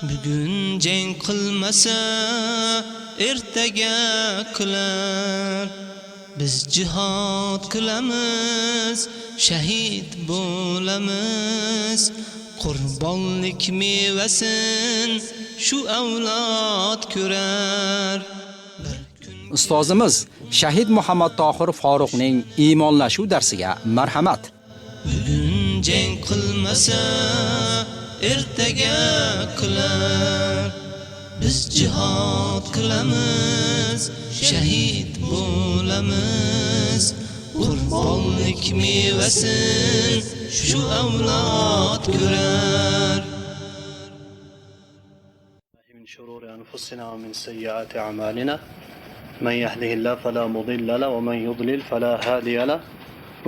Bugun jang qilmasa ertaga qilar. Biz jihad qilamiz, shahid bo'lamiz. Qurbonlik mevasin shu avlod ko'rar. Ustozimiz Shahid Muhammad Tohir Faruqning iymonlashuv darsiga marhamat. Bugun jang qilmasa ertaga qilar. Biz jihad qilamiz, shahid bo'lamiz. Qurbonlik mevasin shu avlod ko'rar. من شرور أنفسنا ومن سيئات أعمالنا من يهده الله فلا مضل له ومن يضلل فلا هادي له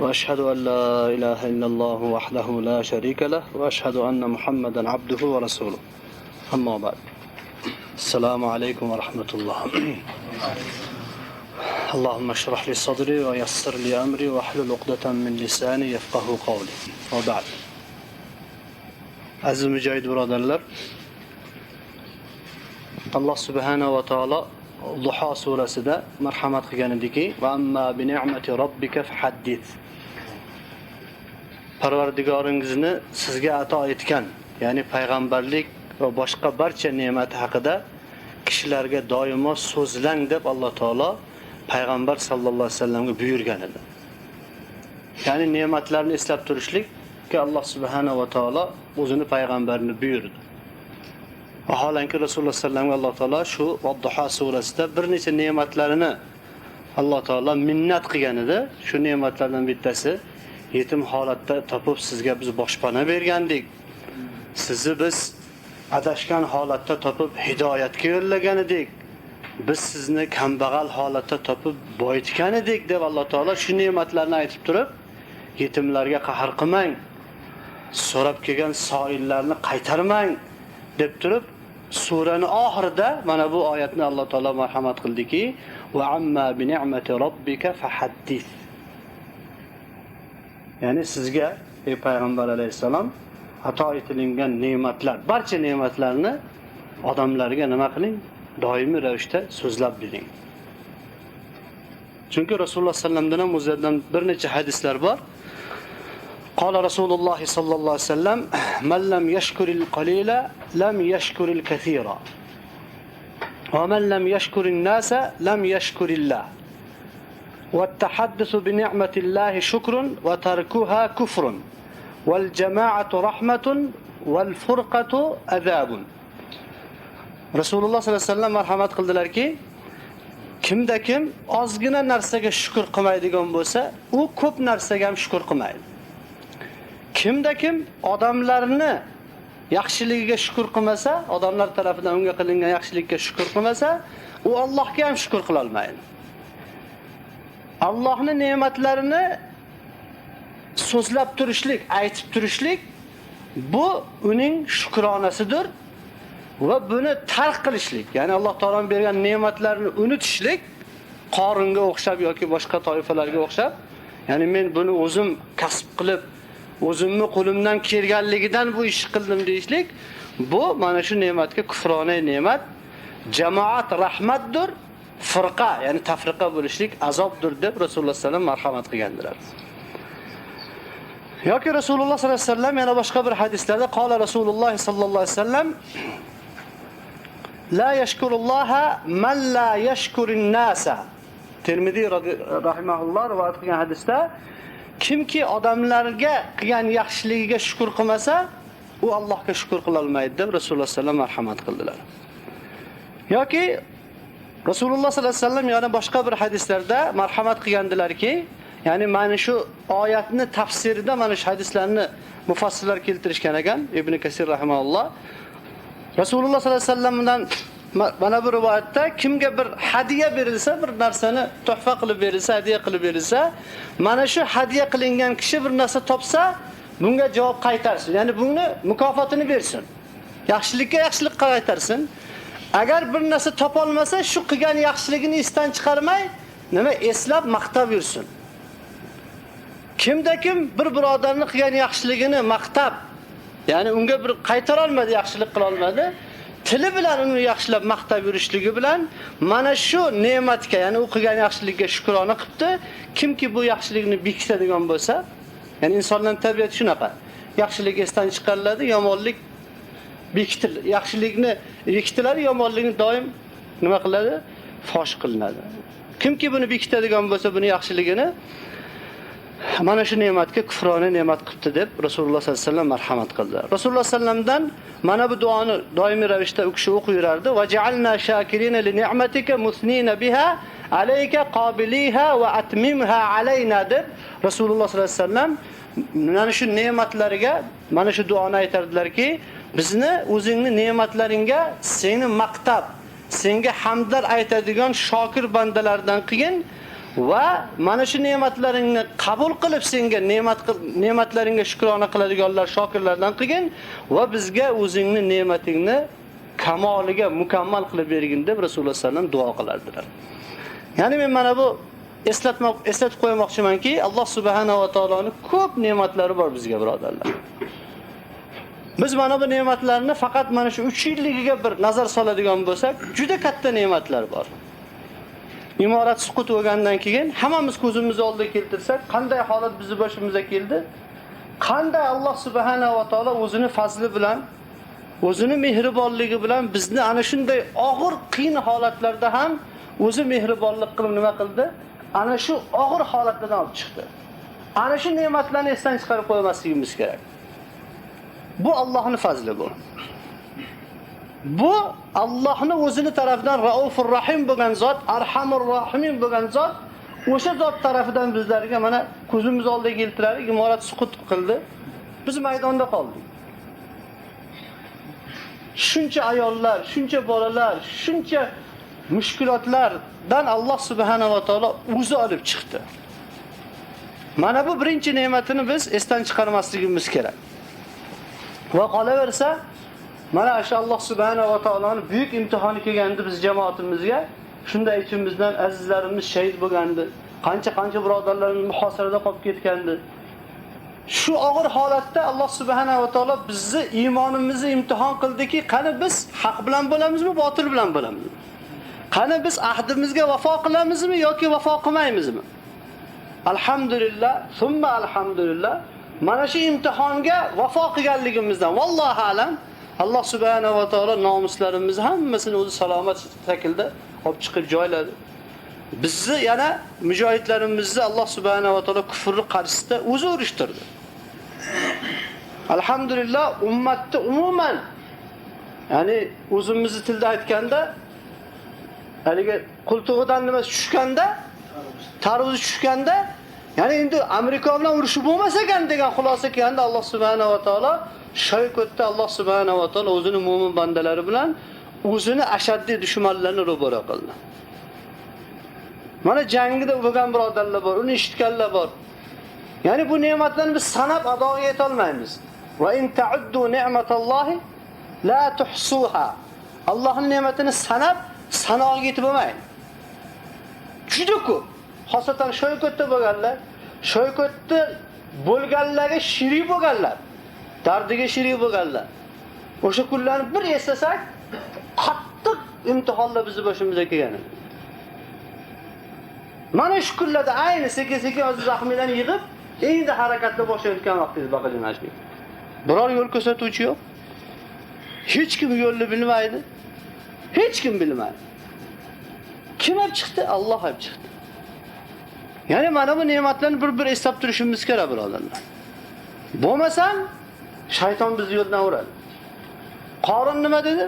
وأشهد أن لا إله إلا الله وحده لا شريك له وأشهد أن محمدا عبده ورسوله أما بعد السلام عليكم ورحمة الله اللهم اشرح لي صدري ويسر لي أمري واحلل عقدة من لساني يفقهوا قولي وبعد عزيز مجاهد برادرlar, Allah subhanahu wa ta'ala Duha surasida marhamat qilgan ediki, va amma bi ni'mati robbika fahaddith. Parvardigoringizni sizga ato etgan, ya'ni payg'ambarlik va boshqa barcha ne'mat haqida kishilarga doimo so'zlang deb Alloh taolo payg'ambar sallallohu alayhi vasallamga buyurgan edi. Ya'ni ne'matlarni eslab turishlikka Alloh subhanahu va taolo o'zini payg'ambarini buyurdi. Vaholanki Rasululloh sallallohu alayhi vasallamga Alloh taolo shu Duha surasida bir necha ne'matlarini Alloh taolo minnat qilgan edi. Shu ne'matlardan bittasi, yetim holatda topib sizga biz boshpana bergandik. Sizni biz adashgan holatda topib hidoyatga yo'llagan edik. Biz sizni kambag'al holatda topib boyitgan edik deb Alloh taolo shu ne'matlarni aytib turib, yetimlarga qahr qilmang, so'rab kelgan soillarni qaytarmang deb turib, suraning oxirida mana bu oyatni Alloh taolo marhamat qildiki, va amma bi ni'mati robbika fahaddith. Ya'ni sizga ey payg'ambar alayhisalom ato etilgan ne'matlar, barcha ne'matlarni odamlarga nima qiling? Doimiy ravishda so'zlab bering. Chunki Rasululloh sallallohu alayhi vasallamdan o'zidan bir necha hadislar bor. قال رسول الله صلى الله عليه وسلم من لم يشكر القليل لم يشكر الكثير ومن لم يشكر الناس لم يشكر الله والتحدث بنعمة الله شكر وتركها كفر والجماعة رحمة والفرقة عذاب. رسول الله صلى الله عليه وسلم marhamat qildilarki, kimda kim ozgina narsaga shukr qilmaydigan bo'lsa, u ko'p narsaga ham shukr qilmaydi. Kimda kim odamlarni yaxshiligiga shukr qilmasa, odamlar tarafidan unga qilingan yaxshilikka shukr qilmasa, u Allohga ham shukr qila olmaydi. Allohning ne'matlarini so'zlab turishlik, aytib turishlik bu uning shukronasidir va buni tark qilishlik, ya'ni Alloh taoloning bergan ne'matlarini unutishlik, Qoringa o'xshab yoki boshqa toifalarga o'xshab, ya'ni men buni o'zim kasb qilib o'zimni qo'limdan kelganligidan bu ish qildim deyishlik, bu mana shu ne'matga kufrona ne'mat, jamoat rahmatdir, firqa ya'ni tafriqa bo'lishlik azobdir deb Rasululloh sallallohu alayhi vasallam marhamat qilgandilar. Yoki Rasululloh sallallohu alayhi vasallam yana boshqa bir hadislarda qala Rasululloh sallallohu alayhi vasallam la yashkurulloha man la yashkurin nasa. Tirmiziy rahimahulloh rivoyat qilgan hadisda, kimki odamlarga qilgan yaxshiligiga shukr qilmasa, u Allohga shukr qila olmaydi deb Rasululloh sallallohu alayhi vasallam marhamat qildilar. Yoki Rasululloh sallallohu alayhi vasallam yana boshqa bir hadislarda marhamat qilgandilarki, ya'ni mana shu oyatni tafsirida mana shu hadislarni mufassirlar keltirishgan ekan, Ibn Kasir rahimahulloh. Rasululloh sallallohu alayhi vasallamdan mana bu rivoyatda kimga bir hadiya berilsa, bir narsani tuhfa qilib berilsa, hadiya qilib berilsa, mana shu hadiya qilingan kishi bir narsa topsa, bunga javob qaytarsin. Ya'ni buni mukofotini bersin. Yaxshilikka yaxshilik qaytarsin. Agar bir narsa topa olmasa, shu qilgan yaxshiligini esdan chiqarmay, nima eslab maqtab yursin. Kimda kim bir birodarni qilgan yaxshiligini maqtab, ya'ni unga bir qaytara olmadi, yaxshilik qila olmadi, tili bilan uni yaxshilab maqtab yurishligi bilan mana shu ne'matga, ya'ni u qilgan yaxshilikka shukrona qilibdi. Kimki bu yaxshilikni bekitadigan bo'lsa, ya'ni insonlarning tabiati shunaqa. Yaxshilik esdan chiqariladi, yomonlik bekitiladi. Yaxshilikni bekitiladi, yomonlikni doim nima qiladi? Fosh qilinadi. Kimki buni bekitadigan bo'lsa, buni yaxshiligini mana shu ne'matga kufrona ne'mat qilibdi deb Rasululloh sollallohu alayhi vasallam marhamat qildi. Rasululloh sallamdan mana bu duoni doimiy ravishda u kishi o'qib yurardi. Va ja'alna shakirina li ni'matika musnina biha alayka qabiliha va atmimha alayna deb Rasululloh sollallohu alayhi vasallam mana shu ne'matlariga mana shu duoni aytardilarki, bizni o'zingni ne'matlaringga seni maqtab, senga hamdlar aytadigan shokir bandalardan qilgin va mana shu ne'matlaringni qabul qilib senga ne'matlaringga shukrona qiladiganlar, shokirlardan qilgin va bizga o'zingni ne'matingni kamoliga mukammal qilib bergin deb Rasululloh sallam duo qilardilar. Ya'ni men mana bu eslatib qo'ymoqchimanki, Alloh subhanahu va taoloning ko'p ne'matlari bor bizga, birodarlar. Biz mana bu ne'matlarni faqat mana shu 3 yilligiga bir nazar soladigan bo'lsak, juda katta ne'matlar bor. Imorat suqut bo'lgandan keyin hammamiz ko'zimizni oldiga keltirsak, qanday holat bizning boshimizga keldi? Qanday Alloh subhanahu va taolo o'zining fazli bilan, o'zining mehribonligi bilan bizni ana shunday og'ir, qiyin holatlarda ham o'zi mehribonlik qilib nima qildi? Ana shu og'ir holatlardan olib chiqdi. Ana shu ne'matlarni esdan chiqarib qo'ymasligimiz kerak. Bu Allohning fazli bu. Bu Allohning o'zini tarafidan Raufur Rahim bo'lgan zot, Arhamur Rahimin bo'lgan zot, o'sha zot tarafidan bizlarga mana ko'zimiz oldiga keltiradi, imorat suqut qildi. Biz maydonda qoldik. Shuncha ayollar, shuncha bolalar, shuncha mushkulotlardan Alloh subhanahu va taolo o'zi olib chiqdi. Mana bu birinchi ne'matini biz esdan chiqarmasligimiz kerak. Va qolaversa, mana shu Alloh subhanahu va taoloning buyuk imtihoni kelgandi biz jamoatimizga. Shunda ichimizdan azizlarimiz shahid bo'lgandi. Qancha birodarlarimiz muhosarada qolib ketgandi. Shu og'ir holatda Alloh subhanahu va taolo bizni iymonimizni imtihon qildiki, qani biz haq bilan bo'lamizmi, botil bilan bo'lamizmi? Qani biz ahdimizga vafo qilamizmi yoki vafo qilmaymizmi? Alhamdulillah, summa alhamdulillah. Mana shu imtihonga vafo qilganligimizdan vallohu alam Alloh subhanahu va taolo nomuslarimizni hammasini o'zi salomat shaklda olib chiqib joyladi. Bizni yana mujohidlarimizni Alloh subhanahu va taolo kufrni qarshisida o'zi urishtirdi. Alhamdulillah ummatni umuman, ya'ni o'zimizni tilda aytganda, haliga qultug'idan nima tushganda, tarvuzi tushganda, ya'ni endi Amerika bilan urushi bo'lmasa ekan degan xulosa kelganda Alloh subhanahu va taolo shoykotda Alloh subhanahu va taolo o'zining mo'min bandalari bilan o'zini ashaddiy dushmanlarni ro'baro qildi. Mana jangida bo'lgan birodarlar bor, uni eshitganlar bor. Ya'ni bu ne'matlarni biz sanab adoga yeta olmaymiz. Va in ta'uddu ni'matallohi la tuhsuha. Allohning ne'matini sanab sanoqga yetib bo'lmaydi. Juda ko'p. Xosatan shoykotda bo'lganlar, shoykotda bo'lganlarga shirik bo'lganlar, dardiga shirik bo'lganlar. O'sha kunlarni bir eslasak, qattiq imtihonlar bizning boshimizga kelgan. Mana shu kunlarda ayni sekin-sekin o'z zahmlarni yig'ib, endi harakatga boshlayotgan vaqtingiz baqajonashlik. Biror yo'l ko'rsatuvchi yo'q. Hech kim yo'lni bilmaydi. Hech kim bilmaydi. Kim olib chiqdi? Alloh olib chiqdi. Ya'ni mana bu ne'matlarni bir eslab turishimiz kerak, birodarlar. Bo'lmasam shayton bizni yo'ldan uradi. Qorin nima dedi?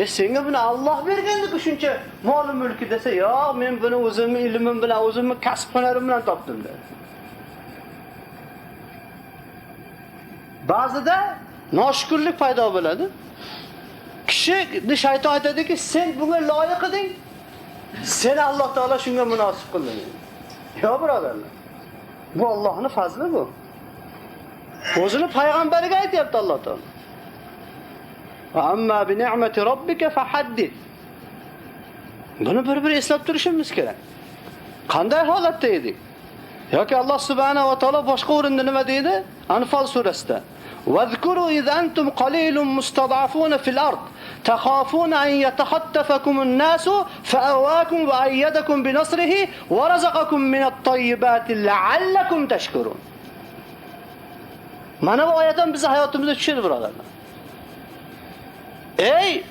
Senga buni Alloh bergandi-ku shuncha mol mulki desa, "Yo'q, men buni o'zimning ilmim bilan, o'zimning kasb hunarim bilan topdim" dedi. Ba'zida noshukrlik paydo bo'ladi. Kishini shayton aytadiki, "Sen bunga loyiq eding. Seni Alloh taolo shunga munosib qildi." Yo'q, birodarlar. Bu Allohning fazli bu. O'zini payg'ambariga aytayapti Alloh taolo. Amma bi ni'mati robbika fahaddith. Buni bir eslab turishimiz kerak. Qanday holatda edik? Yoki Alloh subhanahu va taolo boshqa o'rinda nima deydi? Anfal surasida. واذكروا إذ أنتم قليل مستضعفون في الأرض تخافون أن يتخطفكم الناس فأواكم وأيدكم بنصره ورزقكم من الطيبات لعلكم تشكرون. Mana bu oyatdan bizni hayotimizda tushirdi birodarlar. Ey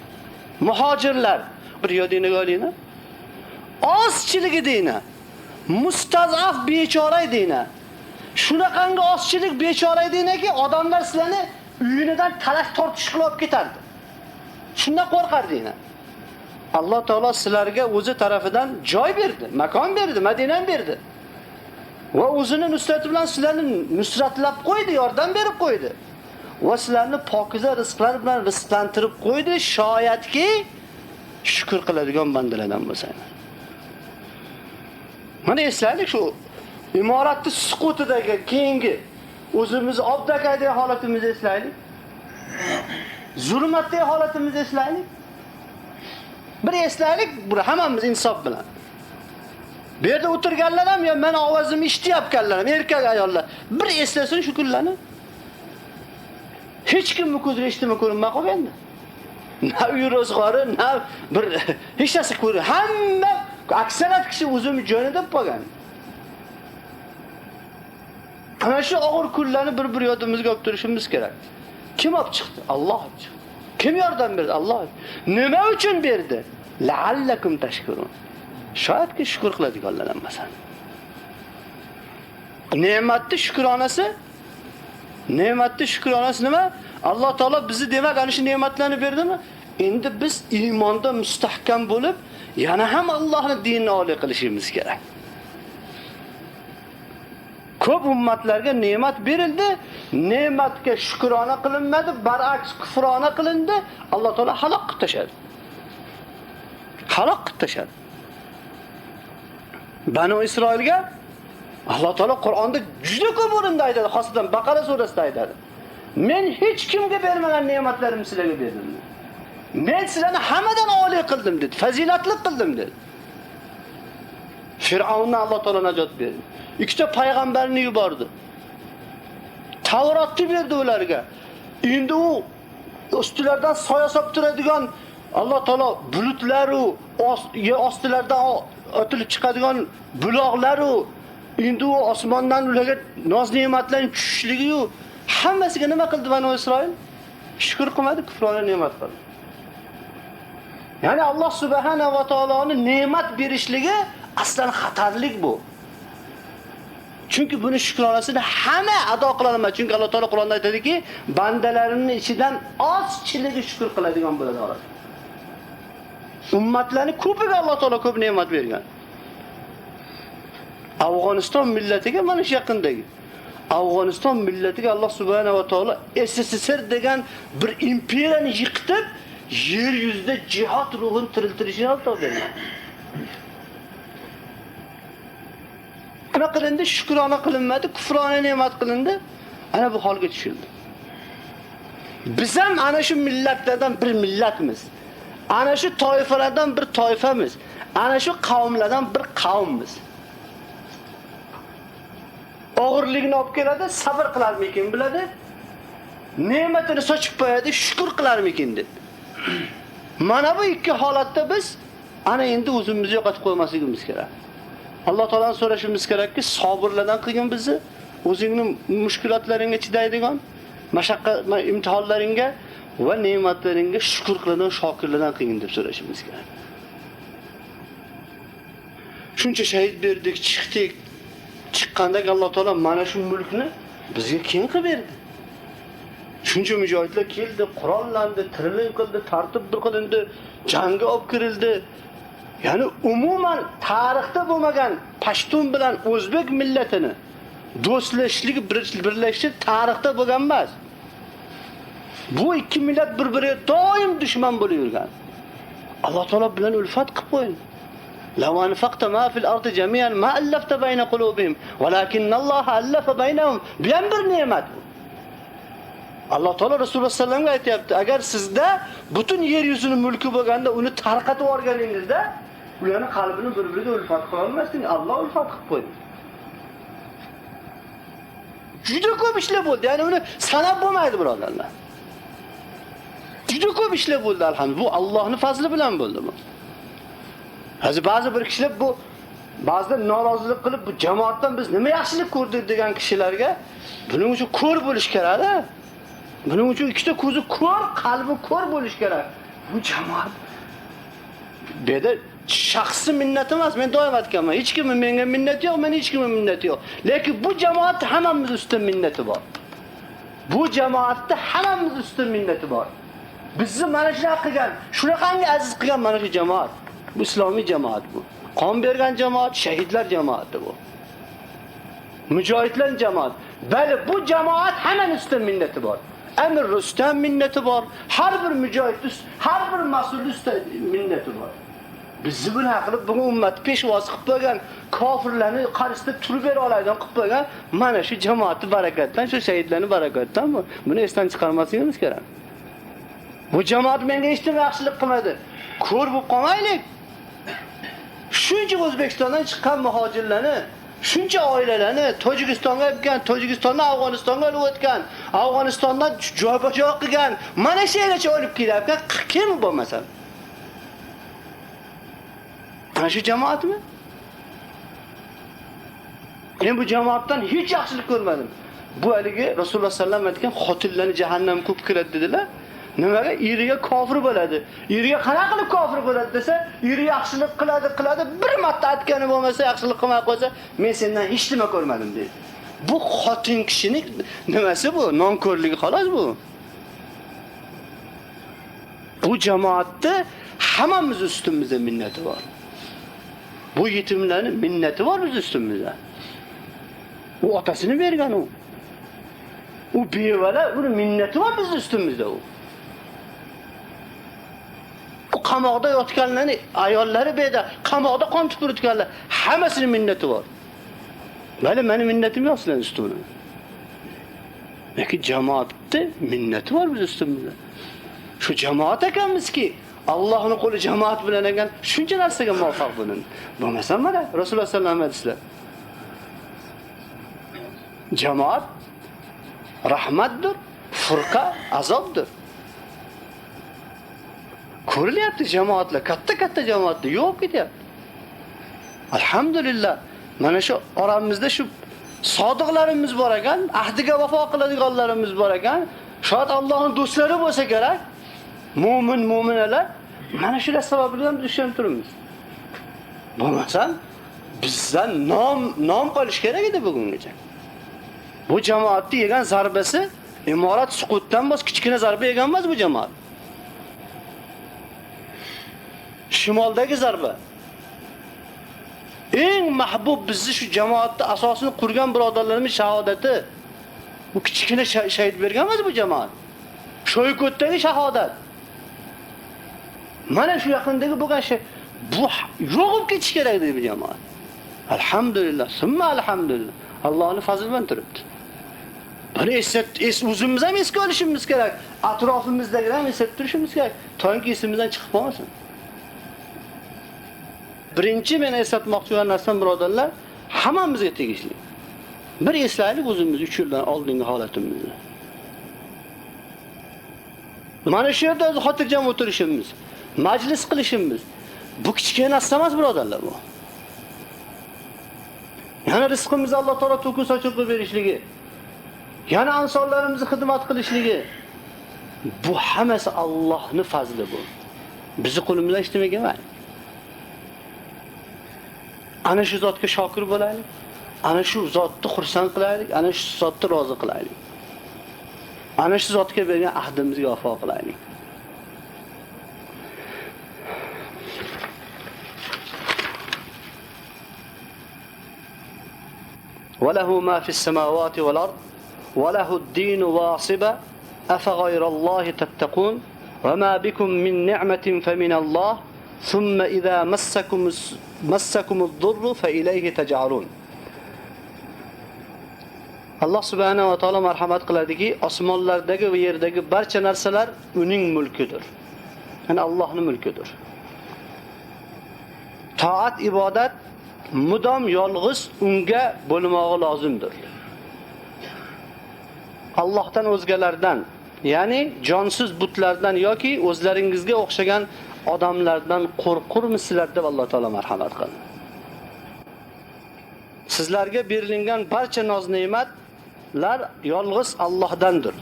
muhojirlar, bir yodingizga olinglar. Ozchiligi deyna, mustazaf bechora deyna. Shunaqangi ozchilik bechora deynaki, odamlar sizlarni uyinidan talash tortish qilib ketardi. Shundan qo'rqar deyna. Alloh taolo sizlarga o'zi tarafidan joy berdi, makon berdi, Madina berdi. Va o'zining nusrati bilan sizlarni nusratlab qo'ydi, yordam berib qo'ydi. Va sizlarni pokiza rizqlar bilan rizqlantirib qo'ydi, shoyatki shukr qiladigan bandalardan bo'lsanglar. Mana eslaylik shu imoratni suqutidagi keyingi o'zimizni obdakadagi holatimizni eslaylik. Zulmatdagi holatimizni eslaylik. Bir eslaylik, bu hammamiz insof bilan. Bu yerda o'tirganlar ham, yo meni ovozimni eshityapganlar ham, erkak ayollar. Bir eslasin shu kunlarni. Hech kimni ko'zini eshitmay ko'rinmay qolganda. Na uy ro'zg'ori, na bir hech narsa ko'rib, hamma aksariyat kishi o'zini joyida qolgan. Ana shu og'ir kunlarni bir yodimizga olib turishimiz kerak. Kim olib chiqdi? Alloh olib chiqdi. Kim yordam berdi? Alloh. Nima uchun berdi? La'allakum tashkurun. Shoyatki shukr qiladiganlardan masalan. Ne'matning shukronasi? Ne'matning shukronasi nima? Alloh taolo bizni demak ana shu ne'matlarni berdimi? Endi biz iymonda mustahkam bo'lib, yana ham Allohning dinini oliy qilishimiz kerak. Ko'p ummatlarga ne'mat berildi, ne'matga shukrona qilinmadi, baraks kufrona qilindi, Alloh taolo halok qilib tashadi. Halok qilib tashadi. Banu Isroilga Alloh taolo Qur'onda juda ko'p o'rinda aytadi, xosatan Baqara surasida aytadi. Men hech kimga bermagan ne'matlarimni sizlarga berdim. Men sizlarni hammadan oliy qildim dedi, fazilatli qildim dedi. Fir'avndan Alloh taolo najot berdi. Ikkita payg'ambarni yubordi. Tavrotni berdi ularga. Endi u ustilardan soya solib turadigan Alloh taolo bulutlar u ostilardan otilib chiqadigan buloqlar u endi u osmondan ularga noz ne'matlarning tushishligi u hammasiga nima qildi Banu Isroil? Shukr qilmadi, kufrona ne'mat qildi. Ya'ni Alloh subhanahu va taoloning ne'mat berishligi aslan xatarlik bu. Chunki buni shukronasini hamma ado qila olmaydi. Chunki Alloh taolo Qur'onda aytadiki, bandalarimning ichidan ozchiligi shukr qiladigan bo'ladi. Ummatlarni ko'piga Alloh taolo ko'p ne'mat bergan. Afg'oniston millatiga mana shu yaqindagi Afg'oniston millatiga Alloh subhanahu va taolo SSSR degan bir imperiyani yiqitib, yer yuzida jihad ruhini tiriltirishini Alloh bergan. Nima qilindi? Shukrona qilinmadi, kufrona ne'mat qilindi. Ana bu holga tushildi. Biz ham ana shu millatlardan bir millatmiz. Ana shu toifalardan bir toifamiz. Ana shu qavmlardan bir qavmmiz. Og'irligini olib keladi, sabr qilarmikin biladi. Ne'matini sochib qo'yadi, shukr qilarmikin deb. Mana bu ikki holatda biz ana endi o'zimizni yo'qotib qo'ymasligimiz kerak. Alloh taoladan so'rashimiz kerakki, sabrlardan qilgin bizni, o'zingning mushkulotlaringga chidaydigan, mashaqqat imtihonlaringga va ne'matlaringga shukr qiladigan shokirlardan qilgin deb so'rashimiz kerak. Shuncha shahid berdik, chiqdik. Chiqqandagi Alloh taolo mana shu mulkni bizga keng qilib berdi. Shuncha mujohidlar keldi, qurollandi, tirilik qildi, tartib qilindi, jangga olib kirildi. Ya'ni umuman tarixda bo'lmagan Pashtun bilan O'zbek millatini do'stlashlik, birlashishlik tarixda bo'lgan emas. Bu ikki millat bir-biriga doim dushman bo'lib yurgan. Alloh taolo bilan ulfat qilib qo'ydi. لو أنفقت ما في الأرض جميعا ما ألفت بين قلوبهم ولكن الله ألف بينهم بأمر ne'mat. Alloh taolo Rasululloh sallallohu alayhi vasallamga aytayapti, agar sizda butun yer yuzining mulki bo'lganda uni tarqatib o'rganingizda, ularning qalbini bir-biriga ulfat qila olmasdingiz. Alloh ulfat qilib qo'ydi. juda ko'p ishlar bo'ldi. Ya'ni uni sanab bo'lmaydi, birodarlar. Juda ko'p ishlar bo'ldi, alhamdulillah. Bu Allohning fazli bilan bo'ldi bu. Hozir ba'zi bir kishilar bu ba'zida norozilik qilib, bu jamoatdan biz nima yaxshilik ko'rdik degan kishilarga buning uchun ko'r bo'lish kerak-da. Buning uchun ikkita ko'zi ko'r, qalbi ko'r bo'lish kerak. Bu jamoat beda shaxsiy minnat emas, men doim aytganman. Hech kimga menga minnat yo'q, men hech kimga minnat yo'q. Lekin bu jamoat hammamiz ustun minnati bor. Bu jamoatda hammamiz ustun minnati bor. Bizni mana shunaqa qilgan, shunaqangi aziz qilgan mana shu jamoat. Bu islomiy jamoat bu. Qon bergan jamoat, shahidlar jamoati bu. Mujohidlar jamoat. Bali bu jamoat hammamiz ustun minnati bor. Amir Rustam minnati bor. Har bir mujohid, har bir mas'ul ustun minnati bor. Bizni buni qilib bugun ummat peshvosi qilib qo'ygan, kofirlarni qarshisida turib bera oladigan qilib qo'ygan mana shu jamoatning barakatidan, shu shahidlarning barakatidan bu. Buni esdan chiqarmasligimiz kerak. Bu jamoat menga hech nima yaxshilik qilmadi. Ko'r bo'lib qolmaylik. Shuncha O'zbekistondan chiqqan muhojirlarni, shuncha oilalarni Tojikistonga olgan, Tojikistondan Afg'onistonga olib o'tgan, Afg'onistondan joy-joy qilgan, mana shu yergacha olib kelayotgan kim bo'lmasa? Ana shu jamoatmi? Men bu jamoatdan hech yaxshilik ko'rmadim. Bu haligi Rasululloh sallallohu alayhi vasallam aytgan xotinlarni jahannam ko'p kiradi dedilar. Nimaga? Eriga kofir bo'ladi. Eriga qanaqa qilib kofir bo'ladi desa, eri yaxshilik qiladi, bir marta aytgani bo'lmasa, yaxshilik qilmay qo'ysa, men sendan hech nima ko'rmadim deydi. Bu xotin kishining nimasi bu? Nonko'rligi xolos bu. Bu jamoatda hammamiz ustimizda minnati bor. Bu yetimlarning minnati bor biz ustimizda. U otasini bergan u. U bevalar, uni minnati bor biz ustimizda u. Bu qamoqda yotganlarni, ayollari beda, qamoqda qon tupurtganlar, hammasining minnati bor. Bali meni minnatim yo'q sizlarning ustimda. Lekin jamoatda minnati bor biz ustimizda. Shu jamoat ekanmizki, Allohning qo'li jamoat bilan ekan, shuncha narsaga muvaffaq bo'lin. Bo'lmasa mana Rasululloh sallallohu alayhi vasallam jamoat rahmatdir, furqa azobdir. Ko'rilyapti jamoatlar, katta jamoatlar yo'q ketyapti. Alhamdulillah, mana shu oramizda shu sodiqlarimiz bor ekan, ahdiga vafo qiladiganlarimiz bor ekan, shoyat Allohning do'stlari bo'lsa kerak, mo'minalar, mana shular sababli ham dushman turibmiz. Bo'lmasa bizdan nom qolish kerak edi bugungacha. Bu jamoatning yegan zarbasi imorat suqutdan bosh kichkina zarba yegan emas bu jamoat. Shimoldagi zarba. Eng mahbub bizni shu jamoatda asosini qurgan birodarlarimiz shahodati. Bu kichkina shahid bergan emas bu jamoat. Shoykotdagi shahodat. Mana shu yaqindagi bo'lgan shay bu yo'qib ketish kerak edi bu jamoat. Alhamdulillah, summa alhamdulillah. Allohning fazli bilan turibdi. Buni o'zimiz ham esga olishimiz kerak. Atrofimizdagilar ham eslatib turishimiz kerak. To'g'ri esimizdan chiqib qolmasin. Birinchi men eslatmoqchi bo'lgan narsam birodarlar, hammamizga tegishli. Bir eslaylik o'zimiz 3 yildan oldingi holatimizni. Mana shu yerda xotirjam o'tirishimiz, majlis qilishimiz bu kichkina narsa emas birodarlar bu. Yana rizqimizni Alloh taolo to'kib sochib berishligi, yana insonlarimizni xizmat qilishligi bu hammasi Allohning fazli bu. Bizi qo'limizdan hech nima kelmaydi. Ana shu zotga shokir bo'laylik. Ana shu zotni xursand qilaylik, ana shu zotni rozi qilaylik. Ana shu zotga bergan ahdimizga vafo qilaylik. وَلَهُ مَا فِي السَّمَاوَاتِ وَالْأَرْضِ وَلَهُ الدِّينُ وَاصِبًا أَفَغَيْرَ اللَّهِ تَتَّقُونَ وَمَا بِكُم مِّن نِّعْمَةٍ فَمِنَ اللَّهِ ثُمَّ إِذَا مَسَّكُمُ الضُّرُّ فَإِلَيْهِ تَجْأَرُونَ. Alloh subhanahu va taolo marhamat qiladiki, osmonlardagi va yerdagi barcha narsalar uning mulkidir. Ya'ni Allohning mulkidir. Toat, ibodat mudom yolg'iz unga bo'lmog'i lozimdir. Allohdan o'zgalardan, ya'ni jonsiz butlardan yoki o'zlaringizga o'xshagan odamlardan qo'rqurmisizlar deb Alloh taolo marhamat qildi. Sizlarga berilgan barcha noz-ne'matlar yolg'iz Allohdandir.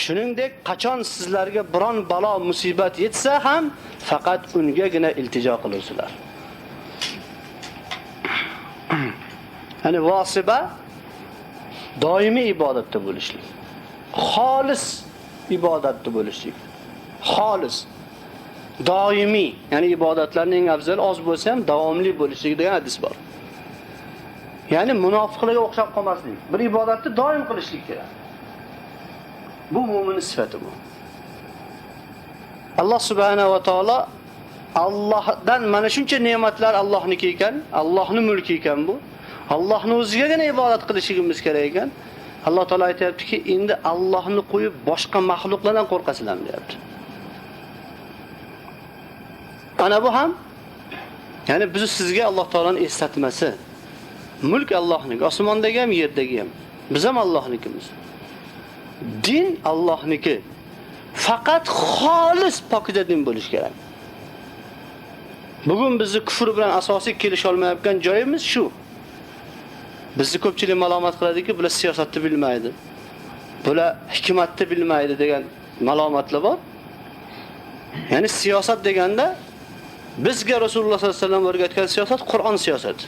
Shuningdek, qachon sizlarga biron balo musibat yetsa ham faqat ungagina iltijo qilasizlar. Ya'ni vosiba doimiy ibodatda bo'lishlik. Xolis ibodatda bo'lishlik. Xolis. Doimiy, ya'ni ibodatlarning eng afzali oz bo'lsa ham davomli bo'lishlik degan hadis bor. Ya'ni munofiqlarga o'xshab qolmaslik. Bir ibodatni doim qilishlik kerak. Bu mu'min sifati bu. Alloh subhanahu va taolo Allohdan mana shuncha ne'matlar Allohniki ekan, Allohning mulki ekan bu. Allohning o'zigagina ibodat qilishimiz kerak ekan. Alloh taolo aytayaptiki, endi Allohni qo'yib boshqa mahluqlardan qo'rqasizlarmi deyapti. Ana bu ham ya'ni biz sizga Alloh taolaning eslatmasi. Mulk Allohniki, osmondagi ham, yerdagi ham. Biz ham Allohnikimiz. Din Allohniki. Faqat xolis pokiza din bo'lish kerak. Bugun bizni kufr bilan asosiy kelisha olmayotgan joyimiz shu. Bizni ko'pchilik malomat qiladiki, bular siyosatni bilmaydi. Bular hikmatni bilmaydi degan malomatlar bor. Ya'ni siyosat deganda bizga Rasululloh sollallohu alayhi vasallam o'rgatgan siyosat Qur'on siyosati.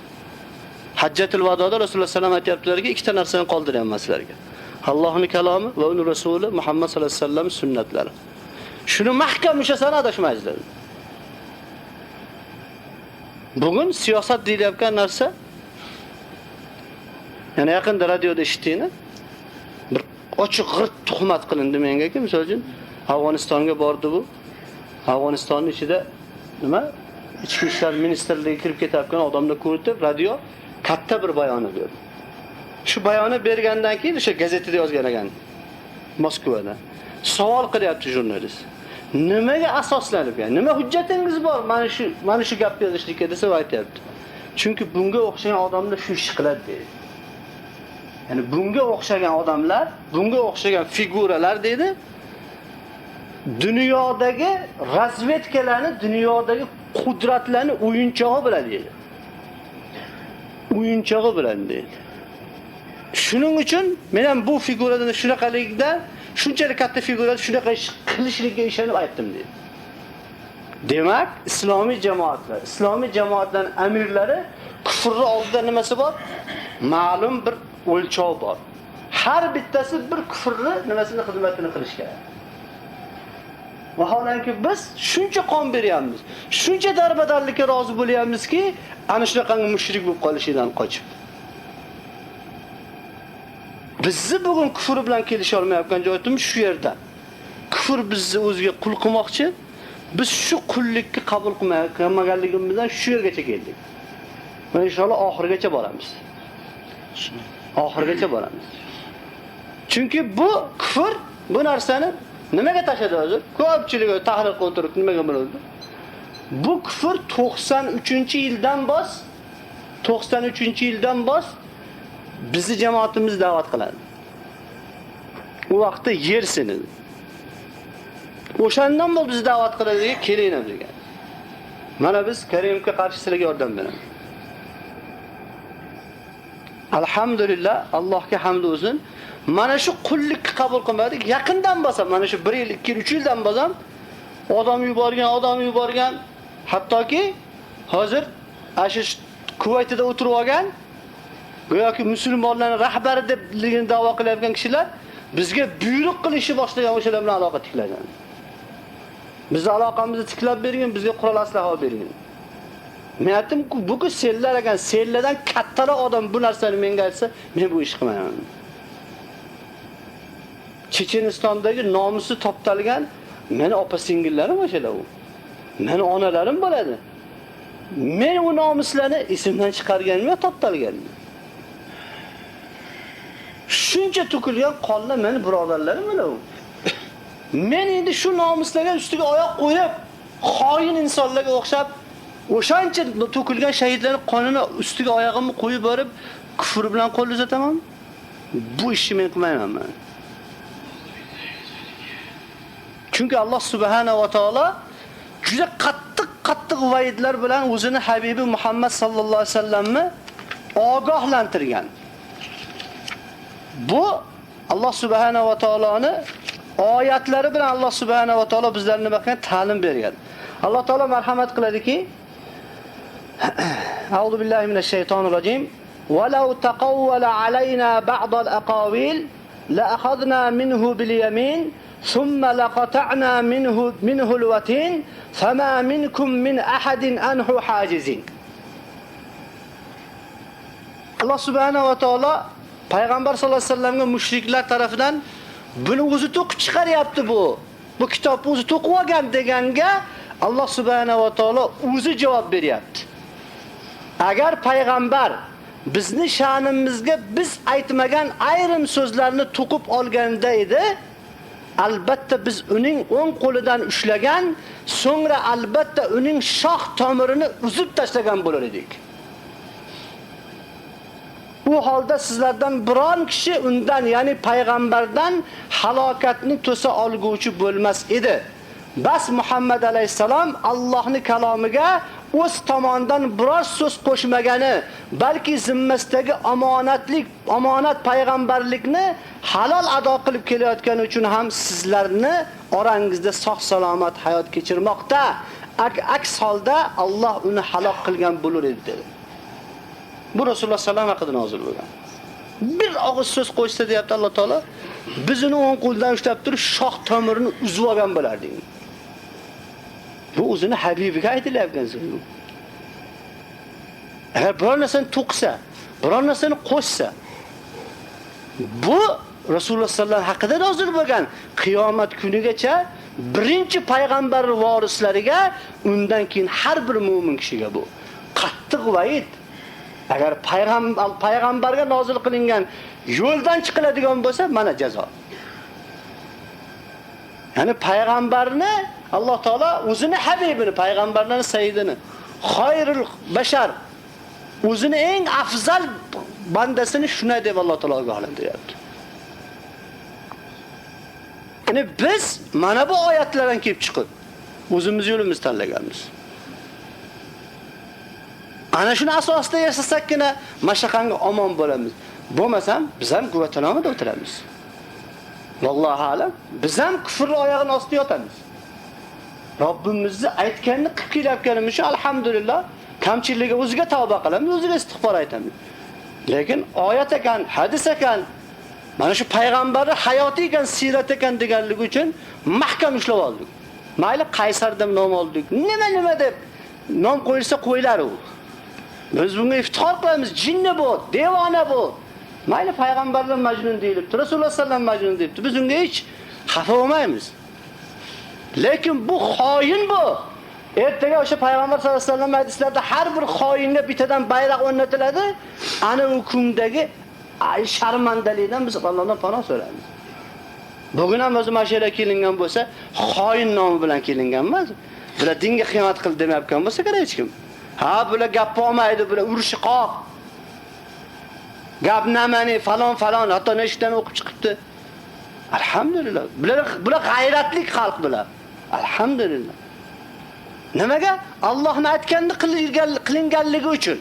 Hajjatul vadoda Rasululloh sallam aytibdilarki, ikkita narsani qoldiryapman sizlarga. Allohning kalomi va uning rasuli Muhammad sallallohu alayhi vasallam sunnatlari. Shuni mahkam ushlasana adashmaysizlar. Bugun siyosat deyilayotgan narsa, ya'ni yaqinda radioda eshitdingmi? Bir ochiq g'irt tuhmat qilindi menga-ki, misol uchun Afg'onistonga bordi bu. Afg'onistonning ichida nima? Ichki ishlar ministrligiga kirib ketayotgan odamni ko'rdi, radio katta bir bayonni berdi. Shu bayonni bergandan keyin o'sha gazetada yozgan ekan Moskvada. Savol qilyapti jurnalist. Nimaga asoslanib, ya'ni nima hujjatingiz bor mana shu gapni yozishlikka desa aytayapti. Chunki bunga o'xshagan odamlar shu ish qiladi deydi. Ya'ni bunga o'xshagan odamlar, bunga o'xshagan figuralar dedi, dunyodagi razvedkalarni, dunyodagi qudratlarni o'yinchog'i bilan deydi. O'yinchog'i bilan deydi. Shuning uchun men ham bu figuradan shunaqalikda, shunchalik katta figurada shunaqa ish qilishlikka ishonib aytdim deydi. Demak, islomiy jamoatlarning amirlari kufrni oldida nimasi bor? Ma'lum bir o'lchov bor. Har bittasi bir kufrni nimasini xizmatini qilish kerak. Vaholanki biz shuncha qon beryapmiz, shuncha darbadarlikka rozi bo'lyapmizki, ana shunaqangi mushrik bo'lib qolishidan qochib. Bizni bugun kufr bilan kelisha olmayotgan joyimiz shu yerda. Kufr bizni o'ziga qul qilmoqchi. Biz shu qullikni qabul qilmaganligimizdan shu yergacha keldik. Va inshaalloh oxirigacha boramiz. Oxirigacha boramiz. Chunki bu kufr bu narsani nimaga tashadi o'zi? Ko'pchilik tahlil qilib turib nimaga bo'ladi? Bu kufr 93-yildan bos 93-yildan bos bizni jamoatimiz da'vat qiladi. U vaqtda yer sinadi. O'shandan beri bizni da'vat qiladi, kelinglar degan. Mana biz Karimga qarshi sizlarga yordam beramiz. Alhamdulillah, Allohga hamd olsun. Mana shu qullikni qabul qilmadik. Yaqindan bosam, mana shu 1 yil, 2 yil, 3 yildan bosam odam yuborgan, hattoki hozir ashu Kuvaytda o'tirib olgan go'yoki musulmonlarning rahbari debligini da'vo qilayotgan kishilar bizga buyruq qilishni boshlagan o'shalar bilan aloqa tiklagan. Bizni aloqamizni tiklab bergan, bizga qurol aslaha bergan. Men aytdim, bu sellar ekan, sellardan kattaroq odam bu narsani menga aytsa, men bu ish qilmayman. Chechenistondagi nomusi toptalgan meni opa-singillarim o'shalar u. Meni onalarim bo'ladi. Men u nomuslarni esimdan chiqarganim yo'q, toptalganim. Shuncha to'kilgan qonlar meni birodarlarim bilan u. Men endi shu nomuslarga ustiga oyoq qo'yib, xoin insonlarga o'xshab o'shancha to'kilgan shahidlarning qonini ustiga oyog'imni qo'yib borib, kufr bilan qo'l uzataman. Bu ishni men qilmayman men. Chunki Alloh subhanahu va taolo juda qattiq va'idlar bilan o'zini habibi Muhammad sallallohu alayhi vasallamni ogohlantirgan. Bu Alloh subhanahu va taoloni oyatlari bilan Alloh subhanahu va taolo bizlarga nima qilgan? Ta'lim bergan. Alloh taolo marhamat qiladiki: A'udhu billahi minash shaytonir rojim. وَلَوْ تَقَوَّلَ عَلَيْنَا بَعْضَ الْأَقَاوِيلِ لَأَخَذْنَا مِنْهُ بِالْيَمِينِ ثُمَّ لَقَطَعْنَا مِنْهُ الْوَتِينَ فَمَا مِنْكُمْ مِنْ أَحَدٍ عَنْهُ حَاجِزِينَ. Alloh subhanahu va taolo payg'ambar sollallohu alayhi vasallamga mushriklar tarafidan buni o'zi to'qib chiqaryapti bu kitobni o'zi to'qib olgan deganga Alloh subhanahu va taolo o'zi javob beryapti. Agar payg'ambar bizni sha'nimizga biz aytmagan ayrim so'zlarni to'qib olganda edi, albatta biz uning o'ng qo'lidan ushlagan, so'ngra albatta uning shoh tomirini uzib tashlagan bo'lar edik. Bu holda sizlardan biron kishi undan, ya'ni payg'ambardan halokatni to'sa olguvchi bo'lmas edi. Bas Muhammad alayhisalom Allohning kalomiga o'z tomonidan biror so'z qo'shmagani, balki zimmasidagi omonat payg'ambarlikni halol ado qilib kelayotgani uchun ham sizlarni orangizda sog' salomat hayot kechirmoqda. Aks holda Alloh uni halok qilgan bo'lar edi dedi. Bu Rasululloh sallallohu alayhi vasallam haqida nozil bo'lgan. Bir og'iz so'z qo'shsa deyapti Alloh taolo, biz uni o'ng qo'ldan ushlab turib shoh tomirini uzib olgan bo'lardik. Bu o'zini habibiga aytilayotgan so'z. Agar biror narsani to'qsa, biror narsani qo'shsa, bu Rasululloh sallallohu alayhi vasallam haqida nozil bo'lgan. Qiyomat kunigacha birinchi payg'ambar vorislariga, undan keyin har bir mu'min kishiga bu qattiq va'id. Agar payg'ambarga nozil qilingan yo'ldan chiqiladigan bo'lsa, mana jazo. Ya'ni payg'ambarni Alloh taolo o'zini habibini, payg'ambarlarning sayyidini, xoyrul bashar, o'zini eng afzal bandasini shunday deb Alloh taolo ogohlantiryapti. Ya'ni biz mana bu oyatlardan kelib chiqib o'zimiz yo'limizni tanlaganmiz. Ana shuni asosida yashasakkina mashaqanga omon bo'lamiz. Bo'lmasam biz ham Guvatanomoda o'tiramiz. Vallohu alam, biz ham kufrning oyog'ining ostida yotamiz. Robbimizni aytganini qilib kelayotganimiz uchun alhamdulillah kamchiligiga o'ziga tavba qilamiz, o'ziga istig'for aytamiz. Lekin oyat ekan, hadis ekan, mana shu payg'ambarning hayoti ekan, siyrat ekan deganligi uchun mahkam ushlab oldik. Mayli Qaysar deb nom oldik, nima deb nom qo'yilsa qo'yilar u. Biz bunga iftixor qilamiz, jinni bu, devona bu. Mayli payg'ambarlar majnun deyilibdi, Rasululloh sallallohu alayhi vasallam majnun deyilibdi. Biz unga hech xafa bo'lmaymiz. Lekin bu xoin bu. Ertaga o'sha payg'ambar sallallohu alayhi vasallam hadislarda har bir xoinga bittadan bayroq o'rnatiladi. Ana u kundagi sharmandalikdan biz Allohdan panoh so'raymiz. Bugun ham o'zi mashara kelingan bo'lsa, xoin nomi bilan kelingan emas. Bular dinga xiyonat qildi demayotgan bo'lsa kerak hech kim. Ha, bular gap bo'lmaydi, bular urushi qoq. Gap namani falon, hatto nechtadan o'qib chiqibdi. Alhamdulillah. Bular g'ayratli xalq bular. Alhamdulillah. Nimaga? Allohning aytganini qilinganligi uchun.